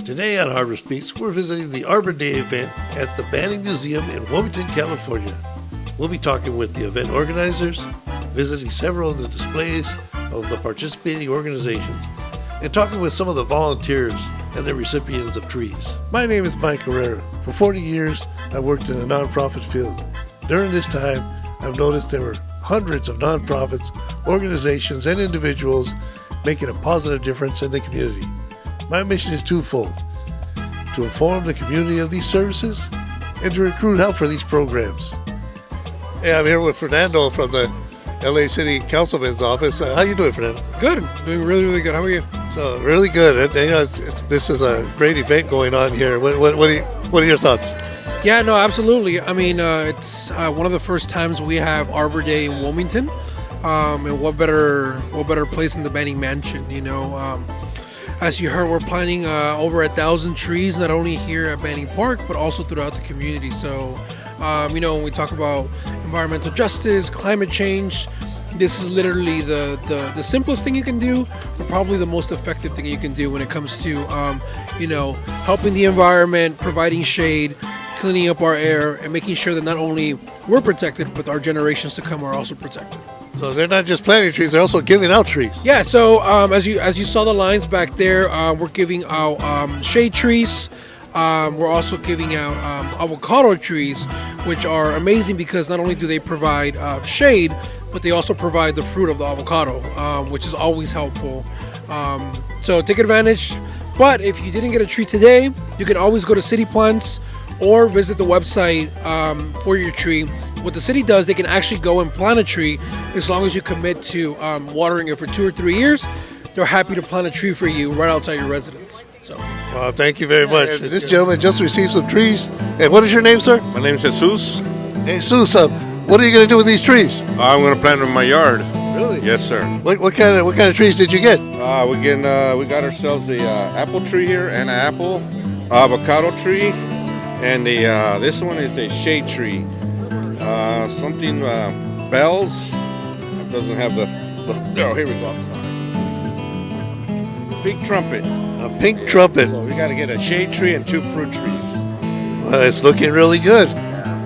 Today on Arbor Speaks, we're visiting the Arbor Day event at the Banning Museum in Wilmington, California. We'll be talking with the event organizers, visiting several of the displays of the participating organizations, and talking with some of the volunteers and the recipients of trees. My name is Mike Herrera. For 40 years, I worked in the nonprofit field. During this time, I've noticed there were hundreds of nonprofits, organizations, and individuals making a positive difference in the community. My mission is twofold: to inform the community of these services and to recruit help for these programs. Hey, I'm here with Fernando from the LA City Councilman's office. How you doing, Fernando? Good. Doing really, really good. How are you? So, really good. This is a great event going on here. What are your thoughts? Yeah, no, absolutely. I mean, it's one of the first times we have Arbor Day in Wilmington. And what better place than the Banning Mansion, you know? As you heard, we're planting over 1,000 trees, not only here at Banning Park, but also throughout the community. So, when we talk about environmental justice, climate change, this is literally the simplest thing you can do, but probably the most effective thing you can do when it comes to, helping the environment, providing shade, cleaning up our air, and making sure that not only we're protected, but our generations to come are also protected. So they're not just planting trees; they're also giving out trees. Yeah. So as you saw the lines back there, we're giving out shade trees. We're also giving out avocado trees, which are amazing because not only do they provide shade, but they also provide the fruit of the avocado, which is always helpful. So take advantage. But if you didn't get a tree today, you can always go to City Plants or visit the website for your tree. What the city does, they can actually go and plant a tree as long as you commit to watering it for 2 or 3 years. They're happy to plant a tree for you right outside your residence. So, well, thank you very much. This gentleman just received some trees. And what is your name, sir? My name is Jesus. Hey, Jesus, what are you going to do with these trees? I'm going to plant them in my yard. Really? Yes, sir. What kind of trees did you get? We got ourselves a apple tree here and an avocado tree, and this one is a shade tree. Bells. It doesn't have the. Oh, here we go. Pink trumpet. A pink trumpet. So we got to get a shade tree and 2 fruit trees. Well, it's looking really good.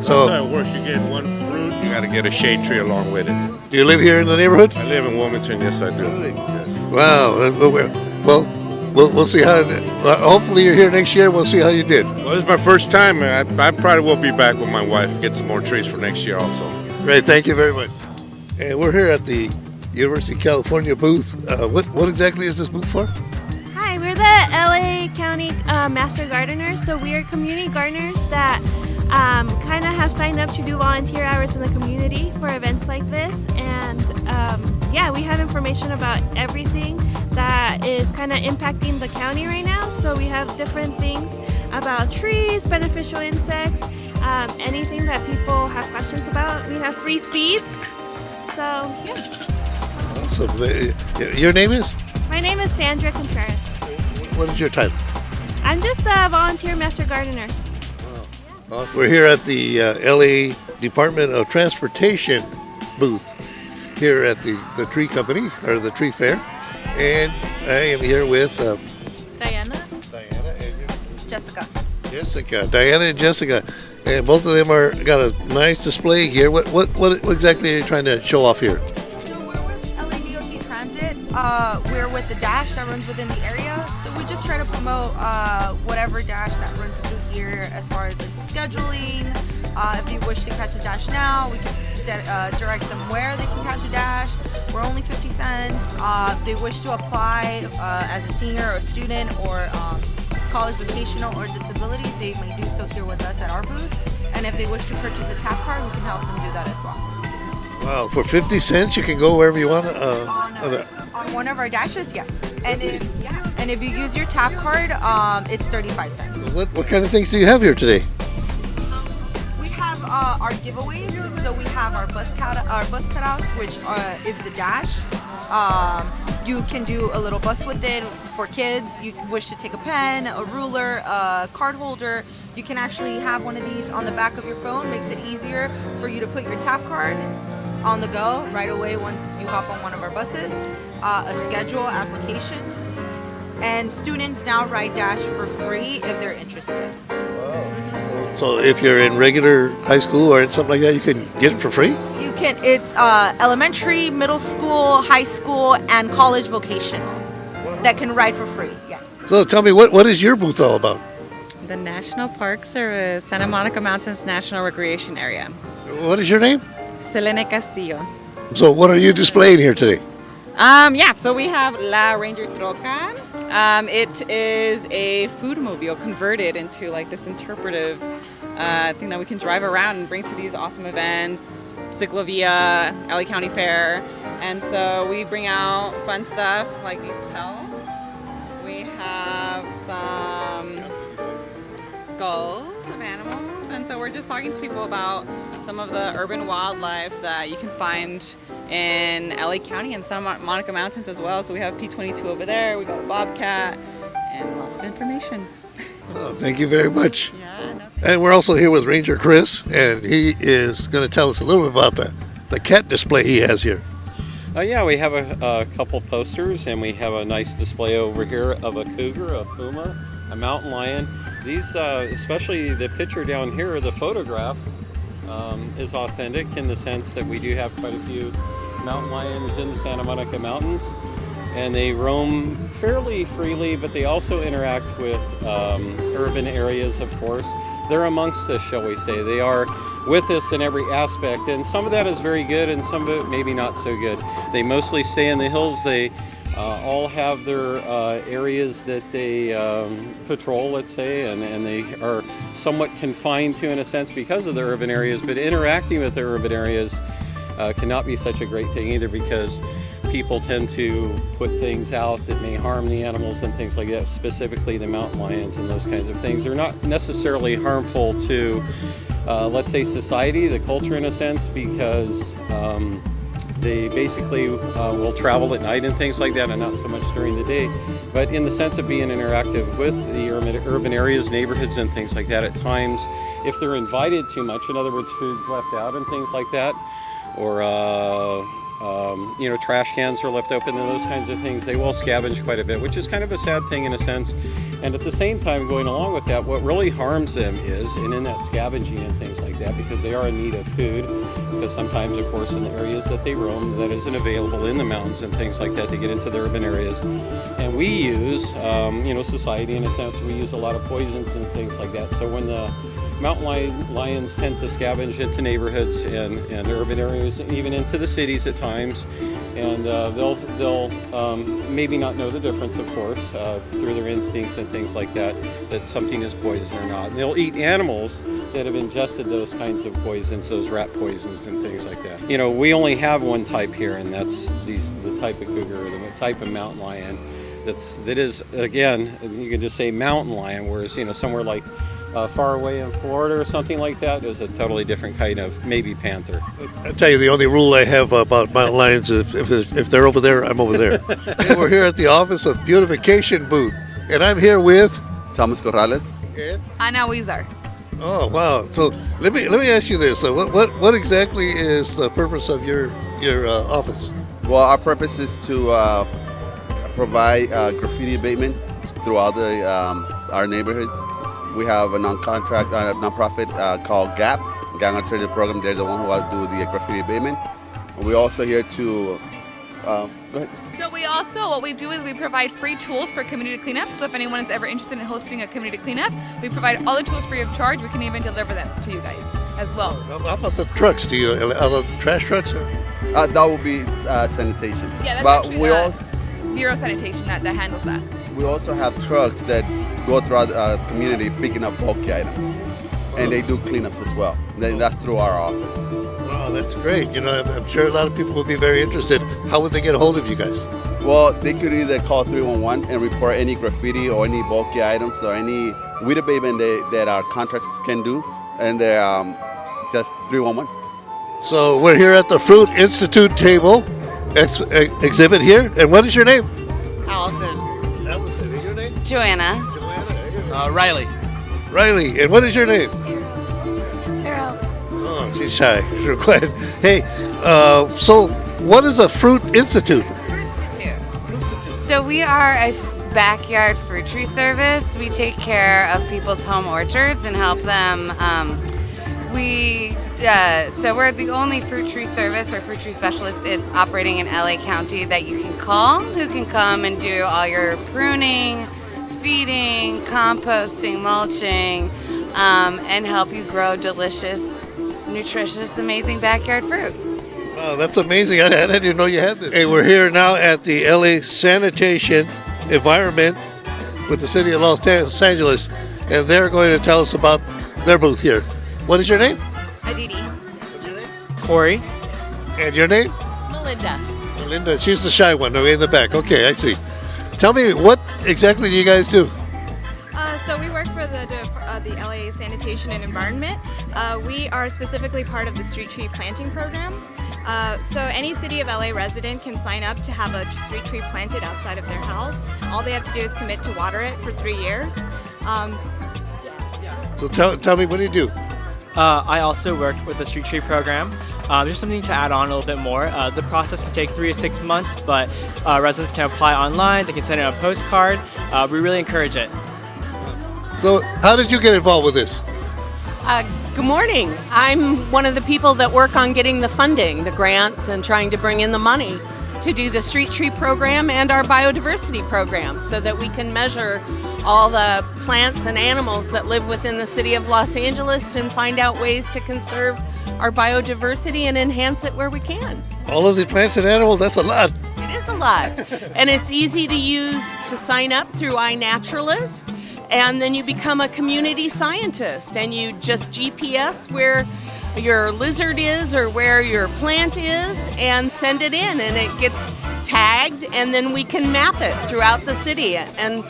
So, Sometimes worse, you get 1 fruit, you got to get a shade tree along with it. Do you live here in the neighborhood? I live in Wilmington. Yes, I do. Really? Yes. Well, we'll see how. Hopefully, you're here next year. We'll see how you did. Well, this is my first time, and I probably will be back with my wife, get some more trees for next year also. Great, thank you very much. And we're here at the University of California booth. What exactly is this booth for? Hi, we're the LA County Master Gardeners. So we are community gardeners that kind of have signed up to do volunteer hours in the community for events like this. And we have information about everything that is kind of impacting the county right now. So we have different things about trees, beneficial insects, anything that people have questions about. We have free seeds. So, yeah. Awesome. Your name is? My name is Sandra Contreras. What is your title? I'm just a volunteer master gardener. Wow. Awesome. We're here at the LA Department of Transportation booth here at the Tree Company, or the Tree Fair. And I am here with Diana and Jessica. Diana and Jessica. And both of them got a nice display here. What exactly are you trying to show off here? So we're with LA DOT Transit. We're with the dash that runs within the area. So we just try to promote whatever dash that runs through here as far as like scheduling. If you wish to catch a dash now, we can direct them where they can catch a dash. We're only 50 cents. If they wish to apply as a senior or a student or college vocational or disabilities, they may do so here with us at our booth. And if they wish to purchase a tap card, we can help them do that as well. Wow, for 50 cents you can go wherever you want. On one of our dashes, yes. And if you use your tap card, it's 35 cents. What kind of things do you have here today? We have our giveaways. So we have our bus cutouts, which is the dash. You can do a little bus with it for kids. You wish to take a pen, a ruler, a card holder. You can actually have one of these on the back of your phone. Makes it easier for you to put your tap card on the go right away once you hop on one of our buses. A schedule, applications, And students now ride Dash for free if they're interested. So if you're in regular high school or in something like that, you can get it for free? You can. It's elementary, middle school, high school, and college vocational that can ride for free. Yes. So tell me, what is your booth all about? The National Park Service, Santa Monica Mountains National Recreation Area. What is your name? Selene Castillo. So what are you displaying here today? So we have La Ranger Troca. It is a food mobile converted into like this interpretive thing that we can drive around and bring to these awesome events, Ciclovia, LA County Fair. And so we bring out fun stuff like these pelts. We have some skulls of animals, and so we're just talking to people about some of the urban wildlife that you can find in LA County and Santa Monica Mountains as well. So we have P22 over there, we got a bobcat, and lots of information. Oh, thank you very much. Yeah, no. And we're also here with Ranger Chris, and he is going to tell us a little bit about the cat display he has here. Yeah, we have a couple posters, and we have a nice display over here of a cougar, a puma, a mountain lion. These, especially the picture down here, the photograph, is authentic in the sense that we do have quite a few mountain lions in the Santa Monica Mountains, and they roam fairly freely, but they also interact with urban areas, of course. They're amongst us, shall we say. They are with us in every aspect, and some of that is very good and some of it maybe not so good. They mostly stay in the hills. They all have their areas that they patrol, let's say, and they are somewhat confined to in a sense because of the urban areas, but interacting with the urban areas cannot be such a great thing either, because people tend to put things out that may harm the animals and things like that, specifically the mountain lions and those kinds of things. They're not necessarily harmful to, let's say, society, the culture in a sense, because they basically will travel at night and things like that, and not so much during the day. But in the sense of being interactive with the urban areas, neighborhoods, and things like that, at times, if they're invited too much, in other words, food's left out and things like that, or trash cans are left open and those kinds of things, they will scavenge quite a bit, which is kind of a sad thing in a sense. And at the same time, going along with that, what really harms them is, and in that scavenging and things like that, because they are in need of food, because sometimes, of course, in the areas that they roam, that isn't available in the mountains and things like that to get into the urban areas. And we use, society in a sense, we use a lot of poisons and things like that. So when the mountain lions tend to scavenge into neighborhoods and urban areas, and even into the cities at times, and they'll maybe not know the difference, of course, through their instincts and things like that something is poison or not. And they'll eat animals that have ingested those kinds of poisons, those rat poisons and things like that. You know, we only have one type here, and that's the type of cougar, the type of mountain lion that is, again, you can just say mountain lion, whereas, somewhere like far away in Florida or something like that is a totally different kind of maybe panther. I'll tell you, the only rule I have about mountain lions is if they're over there, I'm over there. And we're here at the Office of Beautification booth, and I'm here with Thomas Corrales. and Ana Huizar. oh wow! So let me ask you this: so what exactly is the purpose of your office? Well, our purpose is to provide graffiti abatement throughout our neighborhoods. We have a nonprofit called GAP, Gang Alternative Program. They're the one who do the graffiti abatement. And we're also here to go ahead. So what we do is we provide free tools for community cleanup. So if anyone is ever interested in hosting a community cleanup, we provide all the tools free of charge. We can even deliver them to you guys as well. How about the trucks? Do you allow the trash trucks? That will be sanitation. Yeah, that's but actually we also Bureau Sanitation that handles that. we also have trucks that go throughout the community picking up bulky items, and they do cleanups as well. Then that's through our office. Wow, that's great. I'm sure a lot of people would be very interested. How would they get a hold of you guys? Well, they could either call 311 and report any graffiti or any bulky items or any weed abatement that our contractors can do, and they're just 311. So we're here at the Fruit Institute table exhibit here. And what is your name? Allison. Allison. And your name? Joanna. Joanna. Riley. Riley. And what is your name? Harold. Oh, she's shy. Real quiet. Hey, so what is a Fruit Institute? Institute. So we are a backyard fruit tree service. We take care of people's home orchards and help them. So we're the only fruit tree service or fruit tree specialist operating in LA County that you can call, who can come and do all your pruning, feeding, composting, mulching, and help you grow delicious, nutritious, amazing backyard fruit. Wow, that's amazing. I didn't even know you had this. Hey, we're here now at the LA Sanitation Environment with the City of Los Angeles, and they're going to tell us about their booth here. What is your name? Aditi. Corey. And your name? Melinda. Melinda. She's the shy one, way in the back. Okay, I see. Tell me, what exactly do you guys do? So we work for the LA Sanitation and Environment. We are specifically part of the street tree planting program. So any City of LA resident can sign up to have a street tree planted outside of their house. All they have to do is commit to water it for 3 years. So tell me, what do you do? I also worked with the street tree program. There's something to add on a little bit more. The process can take 3 to 6 months, but residents can apply online. They can send in a postcard. We really encourage it. So how did you get involved with this? Good morning. I'm one of the people that work on getting the funding, the grants, and trying to bring in the money to do the street tree program and our biodiversity program so that we can measure all the plants and animals that live within the city of Los Angeles and find out ways to conserve our biodiversity and enhance it where we can. All of these plants and animals, that's a lot. It is a lot. And it's easy to use to sign up through iNaturalist. And then you become a community scientist and you just GPS where your lizard is or where your plant is and send it in, and it gets tagged, and then we can map it throughout the city and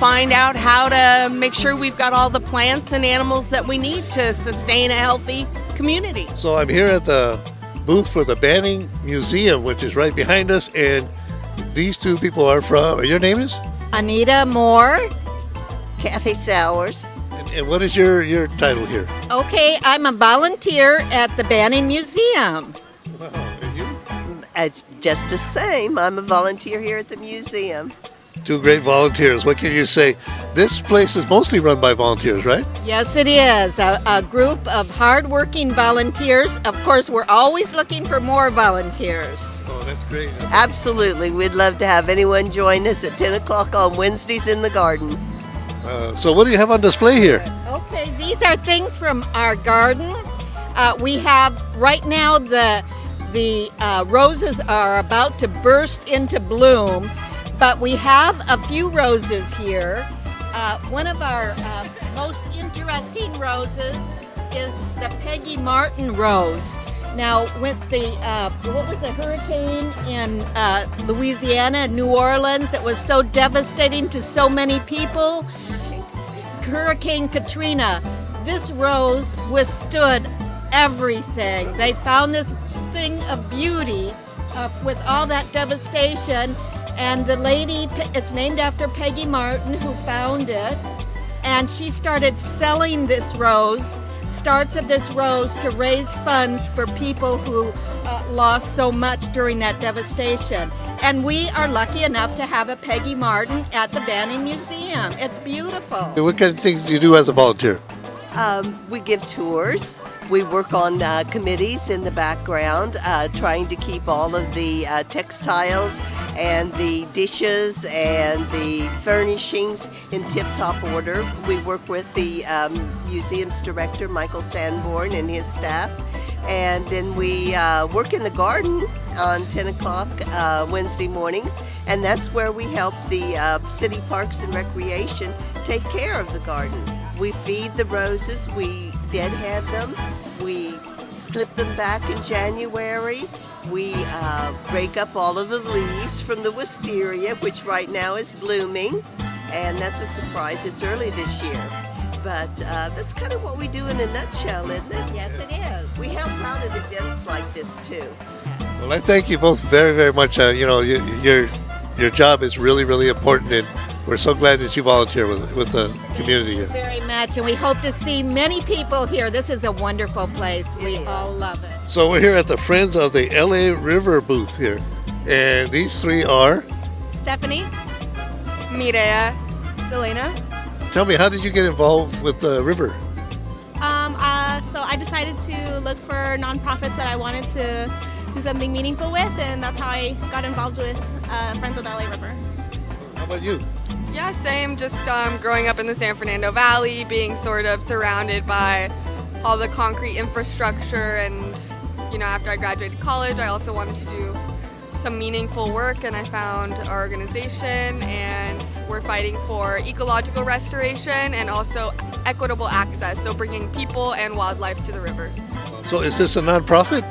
find out how to make sure we've got all the plants and animals that we need to sustain a healthy community. So I'm here at the booth for the Banning Museum, which is right behind us, and these two people are from, your name is? Anita Moore, Kathy Sowers. And what is your title here? Okay, I'm a volunteer at the Banning Museum. Wow, and you? It's just the same. I'm a volunteer here at the museum. Two great volunteers. What can you say? This place is mostly run by volunteers, right? Yes, it is. A group of hardworking volunteers. Of course, we're always looking for more volunteers. Oh, that's great. Absolutely. We'd love to have anyone join us at 10 o'clock on Wednesdays in the garden. So what do you have on display here? Okay, these are things from our garden. We have, right now, the roses are about to burst into bloom, but we have a few roses here. One of our most interesting roses is the Peggy Martin rose. Now, with the, what was the hurricane in Louisiana, New Orleans, that was so devastating to so many people? Hurricane Katrina, this rose withstood everything. They found this thing of beauty with all that devastation, and the lady, it's named after Peggy Martin, who found it, and she started selling this rose, starts of this rose, to raise funds for people who lost so much during that devastation. And we are lucky enough to have a Peggy Martin at the Banning Museum. It's beautiful. What kind of things do you do as a volunteer? We give tours. We work on committees in the background, trying to keep all of the textiles and the dishes and the furnishings in tip-top order. We work with the museum's director, Michael Sanborn, and his staff. And then we work in the garden on 10 o'clock Wednesday mornings, and that's where we help the City Parks and Recreation take care of the garden. We feed the roses, we deadhead them, we clip them back in January, we rake up all of the leaves from the wisteria, which right now is blooming, and that's a surprise, it's early this year. But that's kind of what we do in a nutshell, isn't it? Yes, it is. We help out at events like this too. Well, I thank you both very, very much. Your job is really, really important, and we're so glad that you volunteer with the community here. Thank you very much, and we hope to see many people here. This is a wonderful place. We all love it. So we're here at the Friends of the LA River booth here, and these three are? Stephanie, Mireya. Delena. Tell me, how did you get involved with the river? So I decided to look for nonprofits that I wanted to do something meaningful with, and that's how I got involved with Friends of the LA River. How about you? Yeah, same. Just growing up in the San Fernando Valley, being sort of surrounded by all the concrete infrastructure, and after I graduated college, I also wanted to do some meaningful work, and I found our organization, and we're fighting for ecological restoration and also equitable access, so bringing people and wildlife to the river. So is this a nonprofit?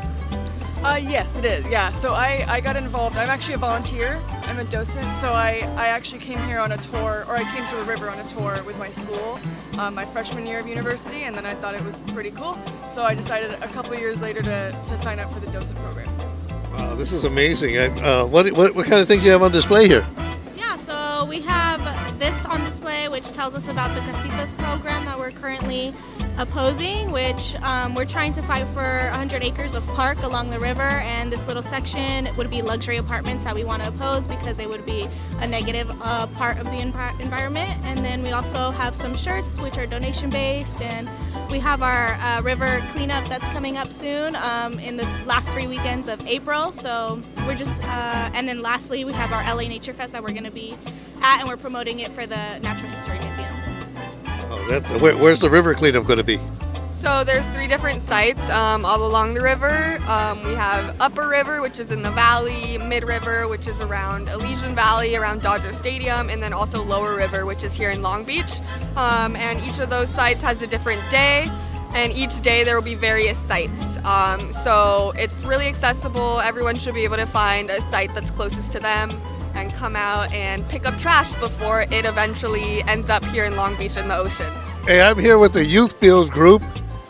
Yes, it is. Yeah. So I got involved. I'm actually a volunteer. I'm a docent. So I actually came here on a tour, or I came to the river on a tour with my school, my freshman year of university, and then I thought it was pretty cool. So I decided a couple of years later to sign up for the docent program. Wow, this is amazing. What kind of things do you have on display here? Yeah, so we have this on display, which tells us about the Casitas program that we're currently opposing, which we're trying to fight for 100 acres of park along the river, and this little section would be luxury apartments that we want to oppose because they would be a negative part of the environment. And then we also have some shirts which are donation based, and we have our river cleanup that's coming up soon in the last 3 weekends of April. So we're just, and then lastly we have our LA Nature Fest that we're going to be at, and we're promoting it for the Natural History Museum. Oh, where's the river cleanup going to be? So there's 3 different sites all along the river. We have Upper River, which is in the valley, Mid River, which is around Elysian Valley, around Dodger Stadium, and then also Lower River, which is here in Long Beach. And each of those sites has a different day, and each day there will be various sites. So it's really accessible. Everyone should be able to find a site that's closest to them and come out and pick up trash before it eventually ends up here in Long Beach in the ocean. Hey, I'm here with the Youth Build group,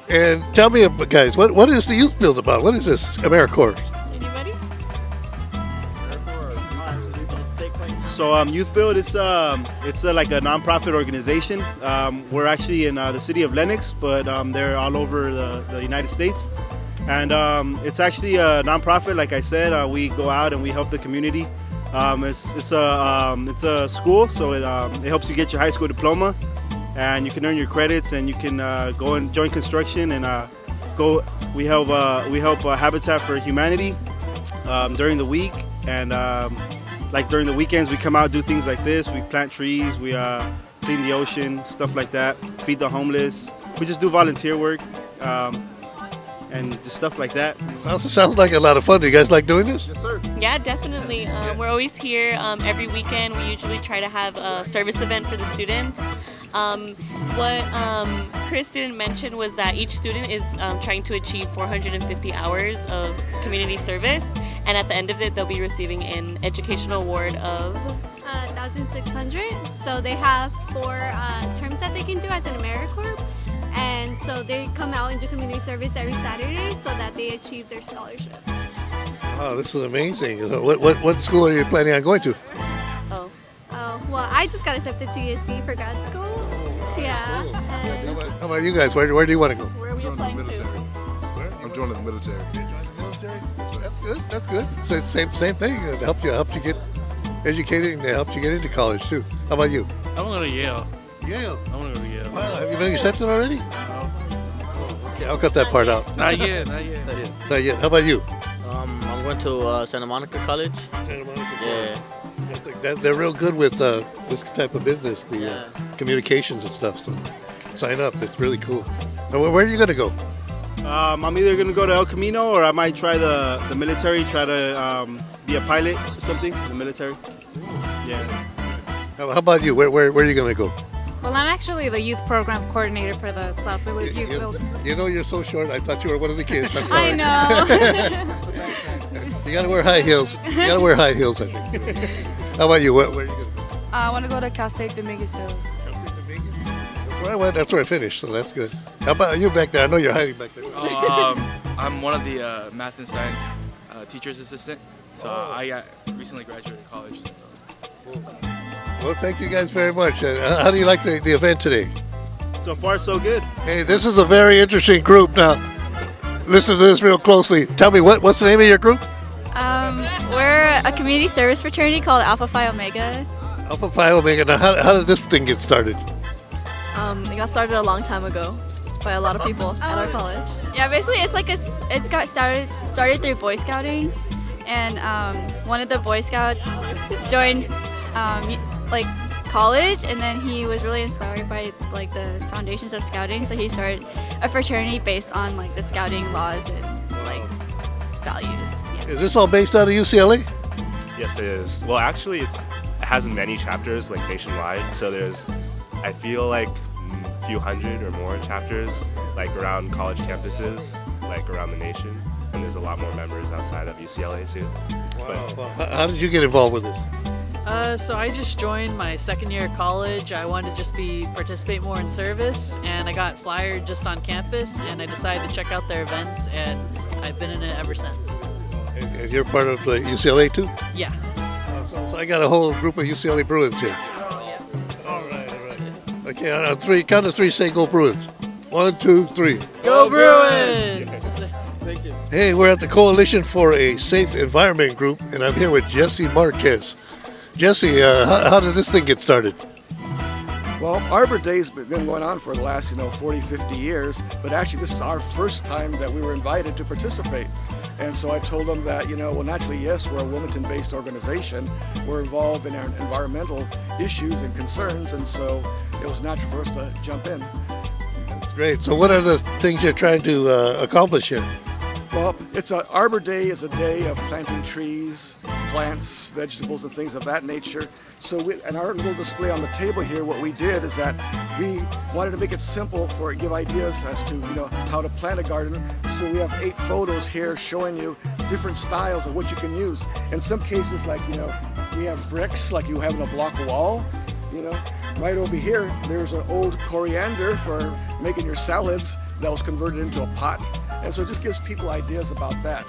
and tell me, guys, what is the Youth Build about? What is this AmeriCorps? Anybody? So Youth Build, it's like a nonprofit organization. We're actually in the city of Lenox, but they're all over the United States. And it's actually a nonprofit. Like I said, we go out and we help the community. It's a school, so it helps you get your high school diploma, and you can earn your credits, and you can go and join construction and go. We help Habitat for Humanity during the week, and like during the weekends we come out, do things like this. We plant trees, we clean the ocean, stuff like that. Feed the homeless. We just do volunteer work. And just stuff like that. Sounds like a lot of fun. Do you guys like doing this? Yes, sir. Yeah, definitely. We're always here every weekend. We usually try to have a service event for the students. What Chris didn't mention was that each student is trying to achieve 450 hours of community service, and at the end of it, they'll be receiving an educational award of 1,600. So they have 4 terms that they can do as an AmeriCorps. And so they come out and do community service every Saturday so that they achieve their scholarship. Wow, this is amazing. What school are you planning on going to? Oh, well, I just got accepted to USC for grad school. Yeah. How about you guys? Where do you want to go? Where are we applying to? I'm joining the military. That's good. That's good. So it's same thing. It help you get educated and help you get into college too. How about you? I'm going to Yale. Yale. I'm going to go to Yale. Wow, have you been accepted already? No. Okay, I'll cut that part out. Not yet. Not yet. How about you? I'm going to Santa Monica College. Santa Monica. Yeah. They're real good with this type of business, the communications and stuff. So sign up. That's really cool. Now, where are you going to go? I'm either going to go to El Camino, or I might try the military, try to be a pilot or something in the military. Yeah. How about you? Where are you going to go? Well, I'm actually the youth program coordinator for the South Village Youth Build. You know, you're so short. I thought you were one of the kids. I'm sorry. I know. You got to wear high heels. You got to wear high heels, I think. How about you? Where are you going to go? I want to go to Cal State Dominguez Hills. That's where I went. That's where I finished, so that's good. How about you back there? I know you're hiding back there. I'm one of the math and science teacher's assistant. So I recently graduated college. So. Well, thank you guys very much. How do you like the event today? So far, so good. Hey, this is a very interesting group. Now, listen to this real closely. Tell me, what's the name of your group? We're a community service fraternity called Alpha Phi Omega. Alpha Pi Omega. Now, how did this thing get started? It got started a long time ago by a lot of people at our college. Yeah, basically it's got started through Boy Scouting, and one of the Boy Scouts joined college, and then he was really inspired by the foundations of scouting, so he started a fraternity based on the scouting laws and values. Yeah. Is this all based out of UCLA? Yes, it is. Well, actually, it has many chapters nationwide. So there's, I feel a few hundred or more chapters around college campuses, around the nation. And there's a lot more members outside of UCLA too. Wow. How did you get involved with this? So I just joined my second year of college. I wanted to just participate more in service, and I got flyered just on campus, and I decided to check out their events, and I've been in it ever since. And you're part of the UCLA too? Yeah. So I got a whole group of UCLA Bruins here. All right. Okay, on three, count of three, say go Bruins. 1, 2, 3. Go Bruins! Thank you. Hey, we're at the Coalition for a Safe Environment group, and I'm here with Jesse Marquez. Jesse, how did this thing get started? Well, Arbor Day's been going on for the last, 40, 50 years, but actually this is our first time that we were invited to participate. And so I told them that, well, naturally, yes, we're a Wilmington-based organization. We're involved in our environmental issues and concerns, and so it was natural for us to jump in. That's great. So what are the things you're trying to accomplish here? Well, Arbor Day is a day of planting trees, plants, vegetables, and things of that nature. So in our little display on the table here, what we did is that we wanted to make it simple give ideas as to how to plant a garden. So we have 8 photos here showing you different styles of what you can use. In some cases, we have bricks like you have in a block wall. Right over here, there's an old coriander for making your salads that was converted into a pot. And so it just gives people ideas about that.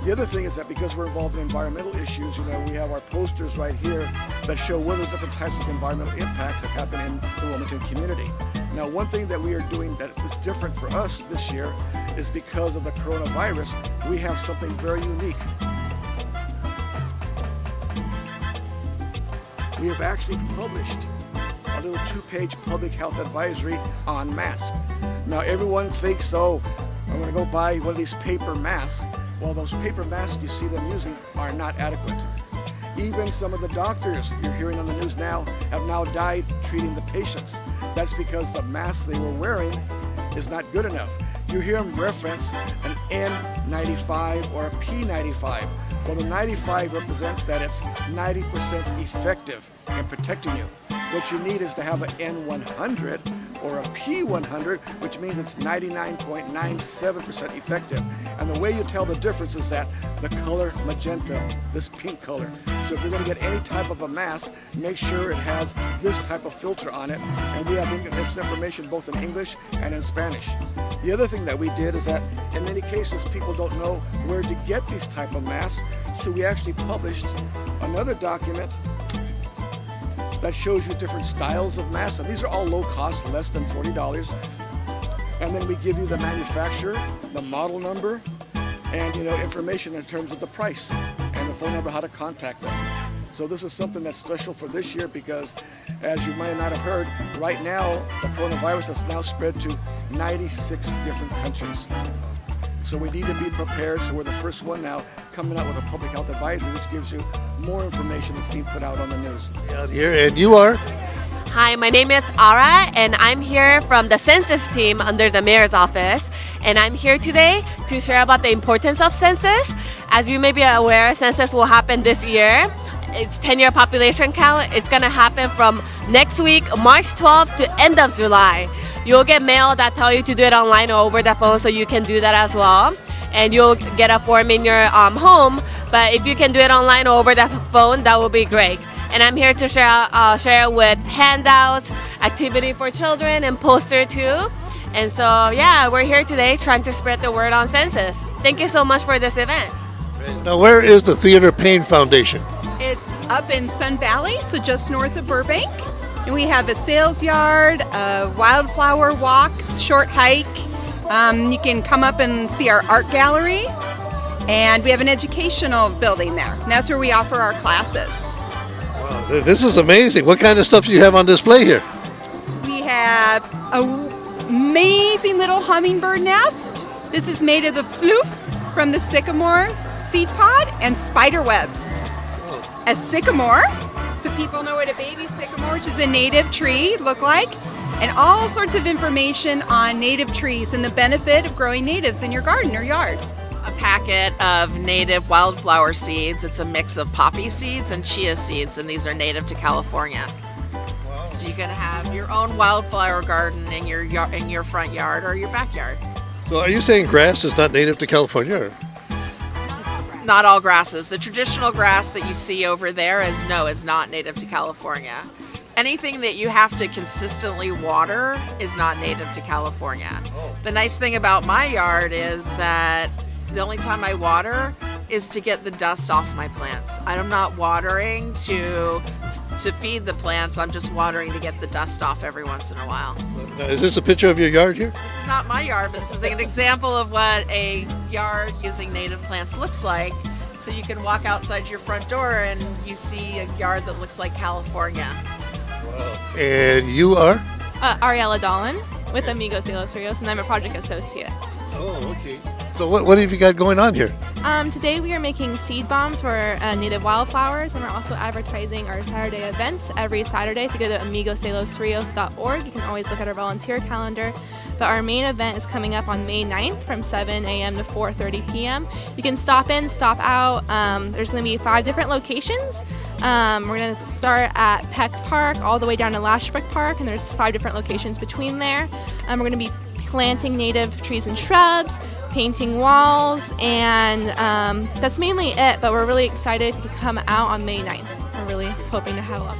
The other thing is that because we're involved in environmental issues, we have our posters right here that show what are the different types of environmental impacts that happen in the Wilmington community. Now, one thing that we are doing that is different for us this year is because of the coronavirus, we have something very unique. We have actually published a little 2-page public health advisory on masks. Now, everyone thinks, I'm going to go buy one of these paper masks. Well, those paper masks you see them using are not adequate. Even some of the doctors you're hearing on the news now have now died treating the patients. That's because the mask they were wearing is not good enough. You hear them reference an N95 or a P95. Well, the 95 represents that it's 90% effective in protecting you. What you need is to have an N100 or a P100, which means it's 99.97% effective. And the way you tell the difference is that the color magenta, this pink color. So if you're going to get any type of a mask, make sure it has this type of filter on it. And we have this information both in English and in Spanish. The other thing that we did is that in many cases people don't know where to get these type of masks. So we actually published another document that shows you different styles of masks. And these are all low cost, less than $40. And then we give you the manufacturer, the model number, and information in terms of the price and the phone number, how to contact them. So this is something that's special for this year because, as you might not have heard, right now the coronavirus has now spread to 96 different countries. So we need to be prepared. So we're the first one now coming out with a public health advisory, which gives you more information that's being put out on the news. Out here, and you are? Hi, my name is Ara, and I'm here from the census team under the mayor's office. And I'm here today to share about the importance of census. As you may be aware, census will happen this year. It's 10-year population count. It's going to happen from next week, March 12th to end of July. You'll get mail that tell you to do it online or over the phone, so you can do that as well. And you'll get a form in your home. But if you can do it online or over the phone, that will be great. And I'm here to share with handouts, activity for children, and poster too. And so, yeah, we're here today trying to spread the word on census. Thank you so much for this event. Now, where is the Theater Payne Foundation? It's up in Sun Valley, so just north of Burbank. And we have a sales yard, a wildflower walk, short hike. You can come up and see our art gallery. And we have an educational building there. And that's where we offer our classes. Wow, This is amazing. What kind of stuff do you have on display here? We have an amazing little hummingbird nest. This is made of the floof from the sycamore seed pod and spider webs. A sycamore, so people know what a baby sycamore, which is a native tree, look like, and all sorts of information on native trees and the benefit of growing natives in your garden or yard. A packet of native wildflower seeds. It's a mix of poppy seeds and chia seeds, and these are native to California. So you can have your own wildflower garden in your front yard or your backyard. So are you saying grass is not native to California? Or? Not all grasses. The traditional grass that you see over there is not native to California. Anything that you have to consistently water is not native to California. The nice thing about my yard is that the only time I water is to get the dust off my plants. I'm not watering to feed the plants. I'm just watering to get the dust off every once in a while. Now, is this a picture of your yard here? This is not my yard, but this is an example of what a yard using native plants looks like. So you can walk outside your front door and you see a yard that looks like California. And you are? Ariella Dolan with Amigos de los Rios, and I'm a project associate. Oh, okay. So what have you got going on here? Today we are making seed bombs for native wildflowers, and we're also advertising our Saturday events every Saturday. If you go to amigosdelosrios.org, you can always look at our volunteer calendar. But our main event is coming up on May 9th from 7 a.m. to 4:30 p.m. You can stop in, stop out. There's going to be 5 different locations. We're going to start at Peck Park all the way down to Lashbrook Park, and there's 5 different locations between there. We're going to be planting native trees and shrubs, painting walls, and that's mainly it, but we're really excited if you could come out on May 9th. We're really hoping to have a lot.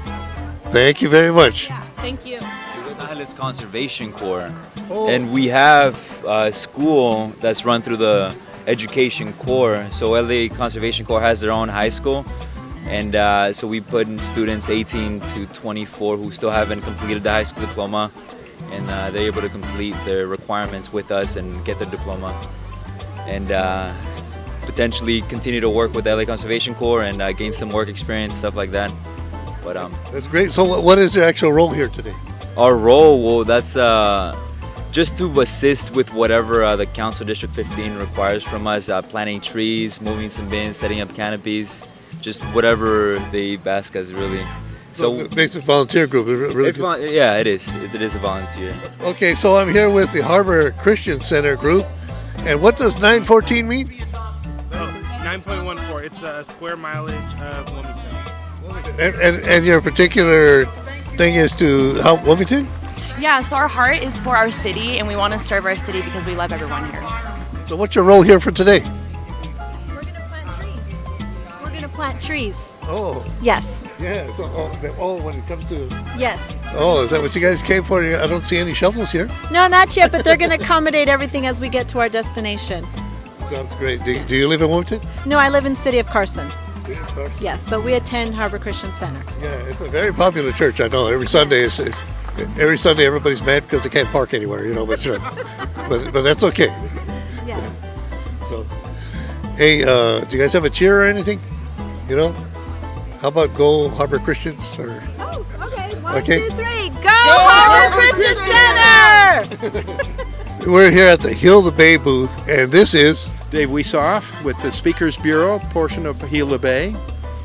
Thank you very much. Yeah, thank you. Los Conservation Corps, and we have a school that's run through the Education Corps. So LA Conservation Corps has their own high school, and so we put in students 18 to 24 who still haven't completed the high school diploma, and they're able to complete their requirements with us and get their diploma, and potentially continue to work with the LA Conservation Corps and gain some work experience, stuff like that. But that's great. So what is your actual role here today? Our role, well, that's just to assist with whatever the Council District 15 requires from us, planting trees, moving some bins, setting up canopies, just whatever they ask us, really. So it's a basic volunteer group. Yeah, it is. It is a volunteer. Okay, so I'm here with the Arbor Christian Center group. And what does 914 mean? 9.14. It's a square mileage of Wilmington. And your particular thing is to help Wilmington? Yeah, so our heart is for our city, and we want to serve our city because we love everyone here. So what's your role here for today? We're going to plant trees. Oh. Yes. Yeah, so when it comes to... Yes. Oh, is that what you guys came for? I don't see any shovels here. No, not yet, but they're going to accommodate everything as we get to our destination. Sounds great. Do you live in Wilmington? No, I live in the city of Carson. Carson. Yes, but we attend Arbor Christian Center. Yeah, it's a very popular church. I know. Every Sunday, every Sunday everybody's mad because they can't park anywhere. But that's okay. Yes. So, hey, do you guys have a cheer or anything? How about Go Arbor Christians? Or Oh, okay. Okay. 1, 2, 3. Go Arbor Christian Center! We're here at the Heal the Bay booth, and this is Dave Wiesoff with the Speakers Bureau portion of Heal the Bay.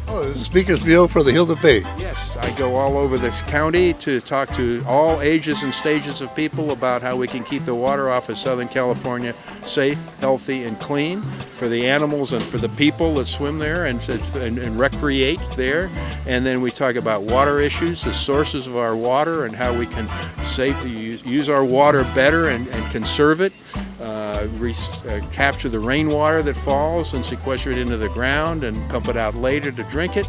Oh, this is the Speakers Bureau for the Heal the Bay. Yes, I go all over this county to talk to all ages and stages of people about how we can keep the water off of Southern California safe, healthy, and clean for the animals and for the people that swim there and recreate there. And then we talk about water issues, the sources of our water, and how we can safely use our water better and conserve it. Capture the rainwater that falls and sequester it into the ground and pump it out later to drink it.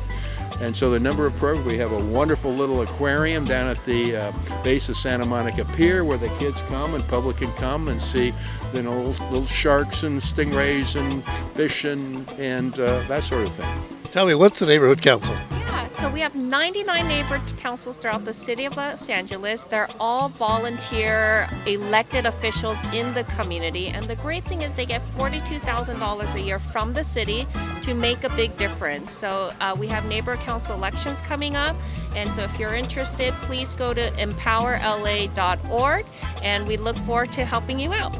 And so the number of programs, we have a wonderful little aquarium down at the base of Santa Monica Pier where the kids come and public can come and see little sharks and stingrays and fish and that sort of thing. Tell me, what's the neighborhood council? Yeah, So we have 99 neighborhood councils throughout the city of Los Angeles. They're all volunteer elected officials in the community. And the great thing is they get $42,000 a year from the city to make a big difference. So we have neighborhood council elections coming up. And so if you're interested, please go to empowerla.org. And we look forward to helping you out.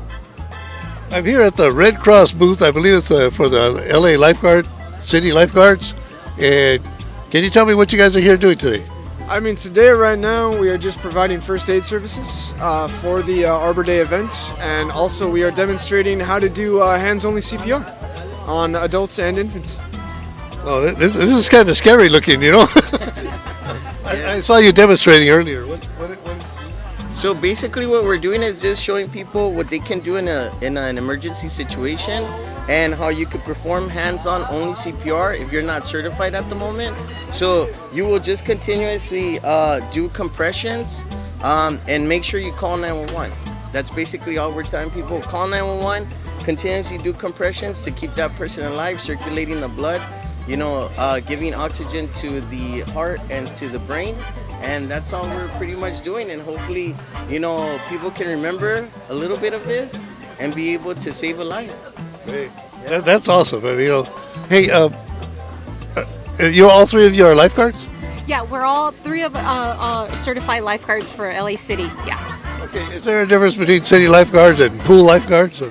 I'm here at the Red Cross booth. I believe it's for the LA lifeguard, city lifeguards. And can you tell me what you guys are here doing today? I mean, today, right now, we are just providing first aid services for the Arbor Day event. And also, we are demonstrating how to do hands-only CPR on adults and infants. Oh, this is kind of scary looking, you know? I saw you demonstrating earlier. What is... So basically what we're doing is just showing people what they can do in an emergency situation and how you could perform hands-on only CPR if you're not certified at the moment. So you will just continuously do compressions and make sure you call 911. That's basically all we're telling people. Call 911, continuously do compressions to keep that person alive, circulating the blood, you know, giving oxygen to the heart and to the brain. And that's all we're pretty much doing. And hopefully, you know, people can remember a little bit of this and be able to save a life. Hey, that's awesome. I mean, you know, hey, you all three of you are lifeguards? Yeah, we're all three of certified lifeguards for LA City. Yeah. Okay, is there a difference between city lifeguards and pool lifeguards? Or?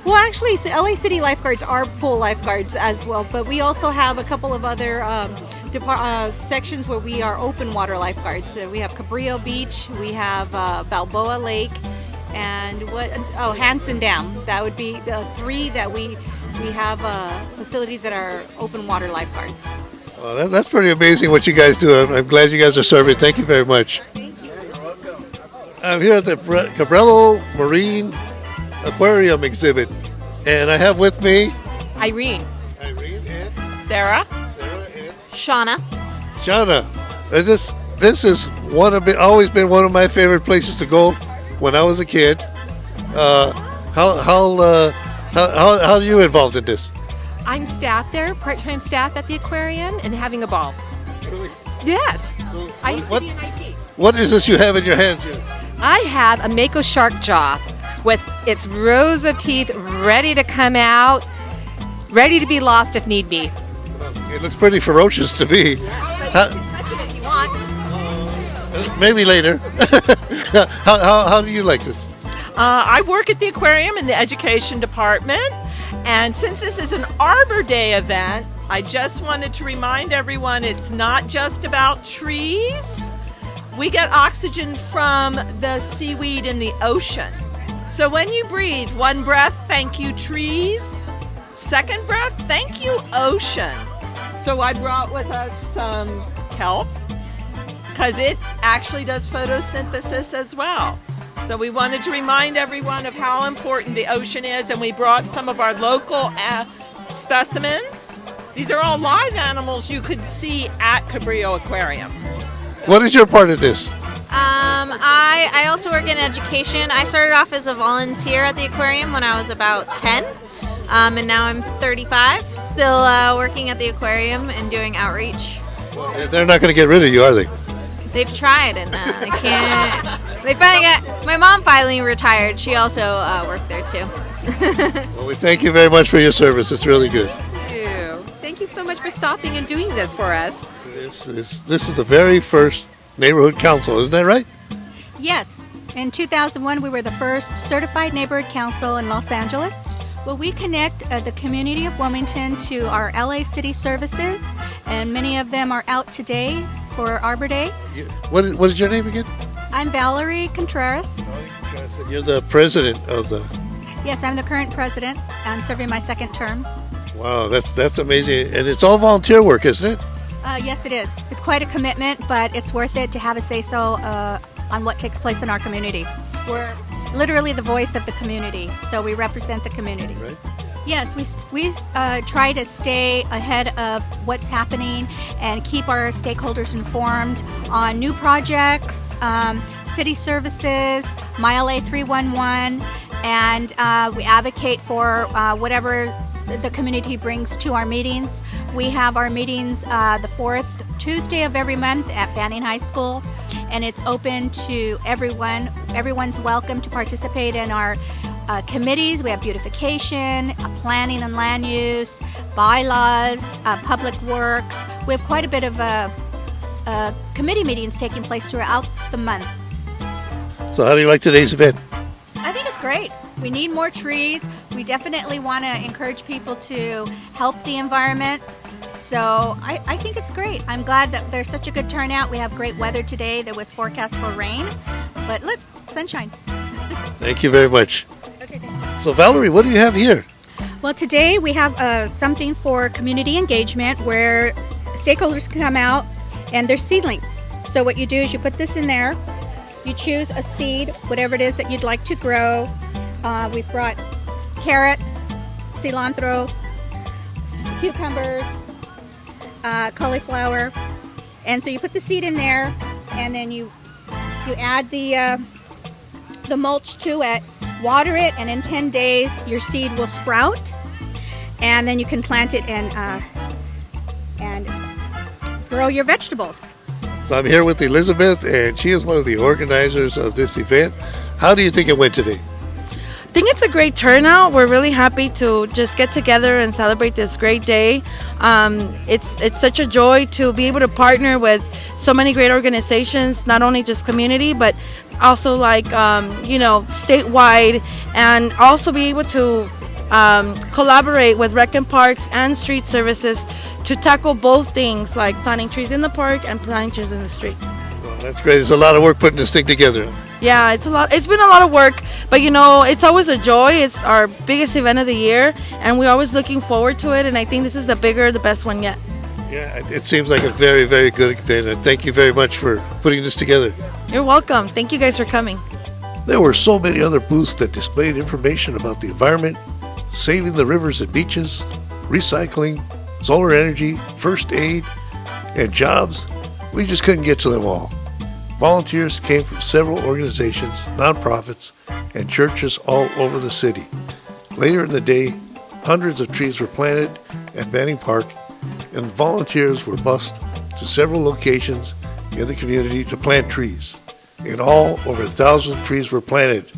Well, actually, LA City lifeguards are pool lifeguards as well, but we also have a couple of other sections where we are open water lifeguards. So we have Cabrillo Beach, we have Balboa Lake, and Hanson Dam. That would be the three that we have facilities that are open water lifeguards. Well, that's pretty amazing what you guys do. I'm glad you guys are serving. Thank you very much. Thank you. You're welcome. I'm here at the Cabrillo Marine Aquarium exhibit, and I have with me Irene and Sarah and Shauna. Shauna. This is always been one of my favorite places to go when I was a kid. How are you involved in this? I'm staff there, part-time staff at the aquarium, and having a ball. Really? Yes. I used to be in IT. What is this you have in your hands here? I have a Mako shark jaw with its rows of teeth ready to come out, ready to be lost if need be. It looks pretty ferocious to me. Yes, but you can touch it if you want. Maybe later. How do you like this? I work at the aquarium in the education department, and since this is an Arbor Day event, I just wanted to remind everyone it's not just about trees. We get oxygen from the seaweed in the ocean. So when you breathe, one breath, thank you trees. Second breath, thank you ocean. So I brought with us some kelp because it actually does photosynthesis as well. So we wanted to remind everyone of how important the ocean is, and we brought some of our local specimens. These are all live animals you could see at Cabrillo Aquarium. What is your part of this? I also work in education. I started off as a volunteer at the aquarium when I was about 10, and now I'm 35, still working at the aquarium and doing outreach. They're not going to get rid of you, are they? They've tried, and they can't. They finally got. My mom finally retired. She also worked there too. Well, we thank you very much for your service. It's really good. Thank you. Thank you so much for stopping and doing this for us. This is the very first neighborhood council, isn't that right? Yes. In 2001, we were the first certified neighborhood council in Los Angeles. Well, we connect the community of Wilmington to our LA City services, and many of them are out today for Arbor Day. What is your name again? I'm Valerie Contreras. You're the president of the... Yes, I'm the current president. I'm serving my second term. Wow, that's amazing. And it's all volunteer work, isn't it? Yes, it is. It's quite a commitment, but it's worth it to have a say-so on what takes place in our community. We're literally the voice of the community, so we represent the community. Right. Yes, we try to stay ahead of what's happening and keep our stakeholders informed on new projects, city services, MyLA 311, and we advocate for whatever the community brings to our meetings. We have our meetings the fourth Tuesday of every month at Banning High School, and it's open to everyone. Everyone's welcome to participate in our committees. We have beautification, planning and land use, bylaws, public works. We have quite a bit of committee meetings taking place throughout the month. So how do you like today's event? I think it's great. We need more trees. We definitely want to encourage people to help the environment. So I think it's great. I'm glad that there's such a good turnout. We have great weather today. There was forecast for rain, but look, sunshine. Thank you very much. So Valerie, what do you have here? Well, today we have something for community engagement where stakeholders can come out and there's seedlings. So what you do is you put this in there, you choose a seed, whatever it is that you'd like to grow. We've brought carrots, cilantro, cucumbers, cauliflower, and so you put the seed in there, and then you add the mulch to it, water it, and in 10 days your seed will sprout, and then you can plant it and grow your vegetables. So I'm here with Elizabeth, and she is one of the organizers of this event. How do you think it went today? I think it's a great turnout. We're really happy to just get together and celebrate this great day. It's such a joy to be able to partner with so many great organizations, not only just community, but also like statewide, and also be able to collaborate with Rec and Parks and Street Services to tackle both things, like planting trees in the park and planting trees in the street. Well, that's great. It's a lot of work putting this thing together. Yeah, it's been a lot of work, but it's always a joy. It's our biggest event of the year, and we're always looking forward to it, and I think this is the best one yet. Yeah, it seems like a very, very good event, and thank you very much for putting this together. You're welcome. Thank you guys for coming. There were so many other booths that displayed information about the environment, saving the rivers and beaches, recycling, solar energy, first aid, and jobs. We just couldn't get to them all. Volunteers came from several organizations, nonprofits, and churches all over the city. Later in the day, hundreds of trees were planted at Banning Park, and volunteers were bused to several locations in the community to plant trees. In all, over 1,000 trees were planted